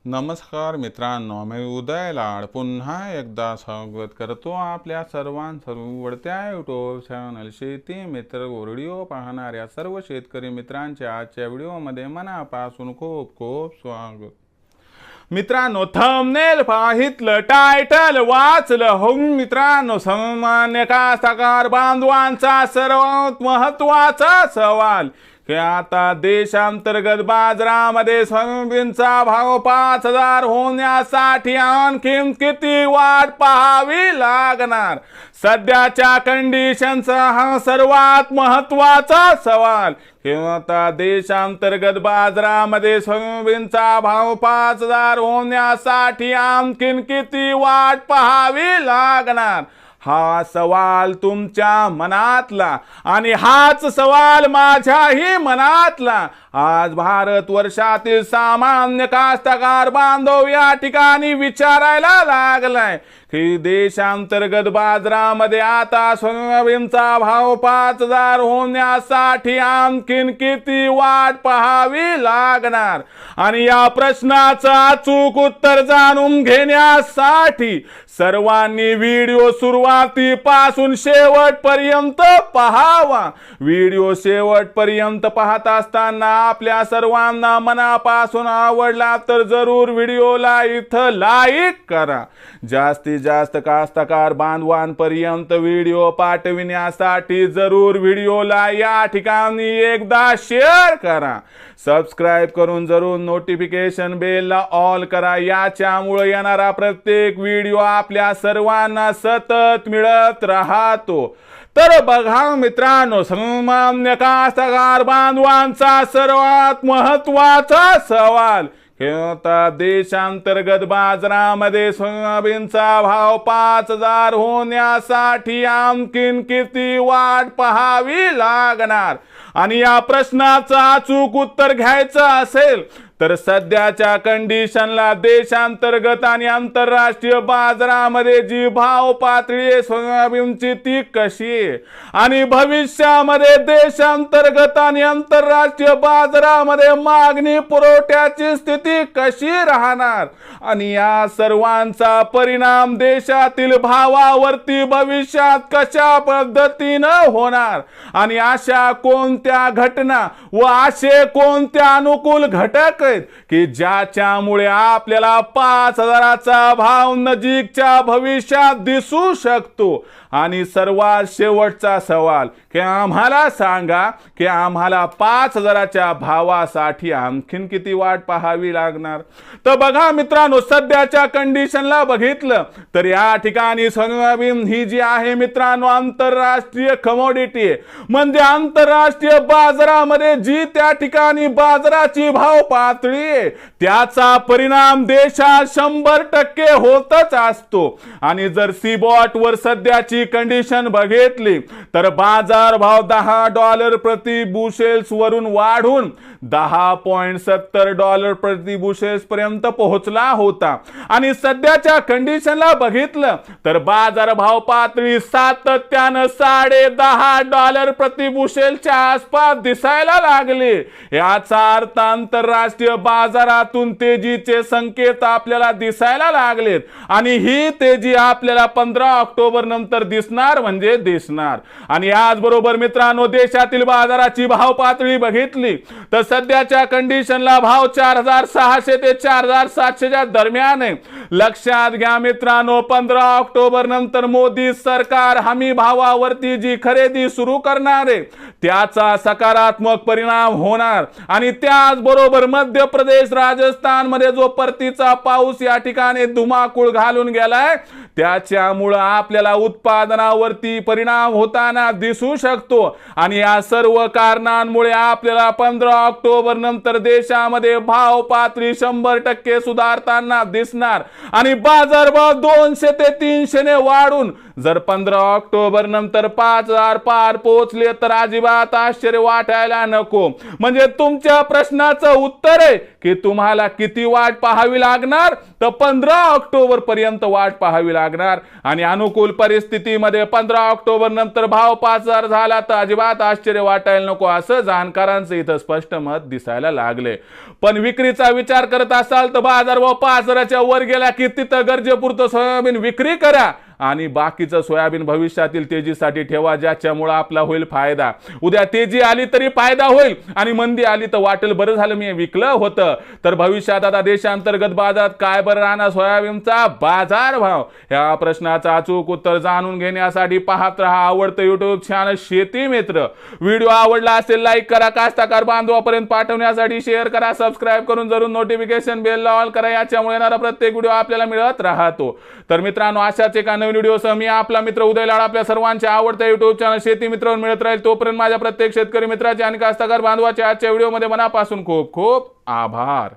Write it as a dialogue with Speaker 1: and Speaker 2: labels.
Speaker 1: नमस्कार मित्रांनो, मी उदय लाड पुन्हा एकदा स्वागत करतो आपल्या सर्वांवडत्या यूट्यूब चॅनल शेती मित्र व्हिडिओ पाहणाऱ्या सर्व शेतकरी मित्रांच्या आजच्या व्हिडिओमध्ये मनापासून खूप खूप स्वागत। मित्रांनो, थंबनेल पाहितलं, टायटल वाचलं हो मित्रांनो, सामान्य कास्तकार बांधवांचा सर्वात महत्त्वाचा सवाल की आता देशांतर्गत बाजारामध्ये सोयाबीनचा भाव 5000 होण्यासाठी आणखीन किती वाट पाहावी लागणार। सध्याच्या कंडिशनचा हा सर्वात महत्त्वाचा सवाल की आता देशांतर्गत बाजारामध्ये सोयाबीनचा भाव 5000 होण्यासाठी आणखीन किती वाट पाहावी लागणार। हा सवाल तुमच्या मनातला आणि हाच सवाल माझ्याही मनातला। आज भारत वर्षातील सामान्य कास्तकार बांधव या ठिकाणी विचारायला लागलाय की देशांतर्गत बाजारामध्ये आता सोयाबीनचा भाव 5000 होण्यासाठी आणखीन किती वाट पाहावी लागणार। आणि या प्रश्नाचं अचूक उत्तर जाणून घेण्यासाठी सर्वांनी व्हिडिओ सुरुवातीपासून शेवटपर्यंत पाहावा। व्हिडिओ शेवटपर्यंत पाहत असताना आपल्या सर्वांना मनापासून आवडला तर जरूर व्हिडिओला इथं लाईक करा। जास्तीत जास्त कास्तकार बांधवांपर्यंत व्हिडिओ पाठविण्यासाठी जरूर व्हिडिओला या ठिकाणी एकदा शेअर करा। सबस्क्राइब करून जरूर नोटिफिकेशन बेलला ऑल करा, याच्यामुळे येणारा प्रत्येक व्हिडिओ आपल्या सर्वांना सतत मिळत राहतो। तर बघा मित्रांनो, सामान्य कास्तकार बांधवांचा सर्वात महत्त्वाचा सवाल की आता देशांतर्गत बाजारामध्ये सोयाबीनचा भाव 5000 होण्यासाठी आणखीन किती वाट पाहावी लागणार। आणि या प्रश्नाचं अचूक उत्तर घ्यायचं असेल तर सध्याच्या कंडिशनला देशांतर्गत आणि आंतरराष्ट्रीय बाजारामध्ये जी भाव पातळी आहे सोयाबीनची ती कशी आहे आणि भविष्यामध्ये देशांतर्गत आणि आंतरराष्ट्रीय बाजारामध्ये मागणी पुरवठ्याची स्थिती कशी राहणार आणि या सर्वांचा परिणाम देशातील भावावरती भविष्यात कशा पद्धतीनं होणार आणि अशा कोणत्या घटना व असे कोणते अनुकूल घटक की ज्याच्यामुळे आपल्याला 5000चा भाव नजीकच्या भविष्यात दिसू शकतो। आणि सर्वात शेवटचा सवाल की आम्हाला सांगा की आम्हाला 5000च्या भावासाठी आणखीन किती वाट पाहावी लागणार। तर बघा मित्रांनो, सध्याच्या कंडिशनला बघितलं तर या ठिकाणी सोयाबीन ही जी आहे मित्रांनो आंतरराष्ट्रीय कमोडिटी आहे, म्हणजे आंतरराष्ट्रीय बाजारामध्ये जी त्या ठिकाणी बाजाराची भाव पातळी आहे त्याचा परिणाम देशात 100% होतच असतो। आणि जर सीबॉट वर सध्याची कंडिशन बघितली तर बाजार भाव $10 प्रति बुशेल्स वरून वाढून $10.70 प्रति बुशेल्स पर्यंत पोहोचला होता। आणि सध्याच्या कंडिशनला बघितलं तर बाजार भाव पातळी सातत्यानं $10.5 प्रति बुशेलच्या आसपास दिसायला लागले। याचा अर्थ आंतरराष्ट्रीय बाजारातून तेजीचे संकेत आपल्याला दिसायला लागलेत आणि ही तेजी आपल्याला 15 ऑक्टोबर नंतर दिसणार म्हणजे दिसणार। आणि याचबरोबर मित्रांनो, देशातील बाजाराची भाव पातळी बघितली तर सध्याच्या कंडिशनला भाव 4600 ते 4700च्या दरम्यान आहे। लक्षात घ्या मित्रांनो, 15 ऑक्टोबर नंतर मोदी सरकार हमी भावावरती जी खरेदी सुरू करणार आहे त्याचा सकारात्मक परिणाम होणार। आणि त्याचबरोबर मध्य प्रदेश राजस्थान मध्ये जो परतीचा पाऊस या ठिकाणी धुमाकूळ घालून गेलाय त्याच्यामुळे आपल्याला उत्पादनावरती परिणाम होताना दिसू शकतो। आणि या सर्व कारणांमुळे आपल्याला 15 ऑक्टोबर नंतर देशामध्ये भाव पातळी 100% सुधारताना दिसणार आणि बाजारभाव 200 ते 300 ने वाढून जर 15 ऑक्टोबर नंतर 5,000 पार पोहोचले तर अजिबात आश्चर्य वाटायला नको. म्हणजे तुमच्या प्रश्नाचं उत्तर आहे की तुम्हाला किती वाट पाहावी लागणार, तर 15 ऑक्टोबर पर्यंत वाट पाहावी लागणार. आणि अनुकूल परिस्थितीमध्ये 15 ऑक्टोबर नंतर भाव 5,000 झाला तर अजिबात आश्चर्य वाटायला नको, असं जाणकारांचं इथं स्पष्ट मत दिसायला लागले. पण विक्रीचा विचार करत असाल तर बाजारभाव 5,000च्या वर गेला की तिथं गरजेपुरतं सोयाबीन विक्री करा आणि बाकीचं सोयाबीन भविष्यातील तेजीसाठी ठेवा, ज्याच्यामुळे आपला होईल फायदा. उद्या तेजी आली तरी फायदा होईल आणि मंदी आली तर वाटेल बरं झालं मी विकलं होतं. तर भविष्यात आता देशांतर्गत बाजारात काय बरं राहणार सोयाबीनचा बाजार भाव, या प्रश्नाचं अचूक उत्तर जाणून घेण्यासाठी पाहत रहा आवडतं युट्यूब चॅनल शेती मित्र. व्हिडिओ आवडला असेल लाईक करा, कास्तकार बांधवापर्यंत पाठवण्यासाठी शेअर करा, सबस्क्राईब करून जरूर नोटिफिकेशन बेल ऑल करा, याच्यामुळे येणारा प्रत्येक व्हिडिओ आपल्याला मिळत राहतो. तर मित्रांनो, अशाच एका नवीन व्हिडिओसह मी आपला मित्र उदय लाड आपल्या सर्वांच्या आवडत्या युट्यूब चॅनल शेती मित्रावर मिळत राहील. तोपर्यंत माझ्या प्रत्येक शेतकरी मित्राचे आणि कास्तकार बांधवाचे आजच्या व्हिडिओमध्ये मनापासून खूप खूप आभार.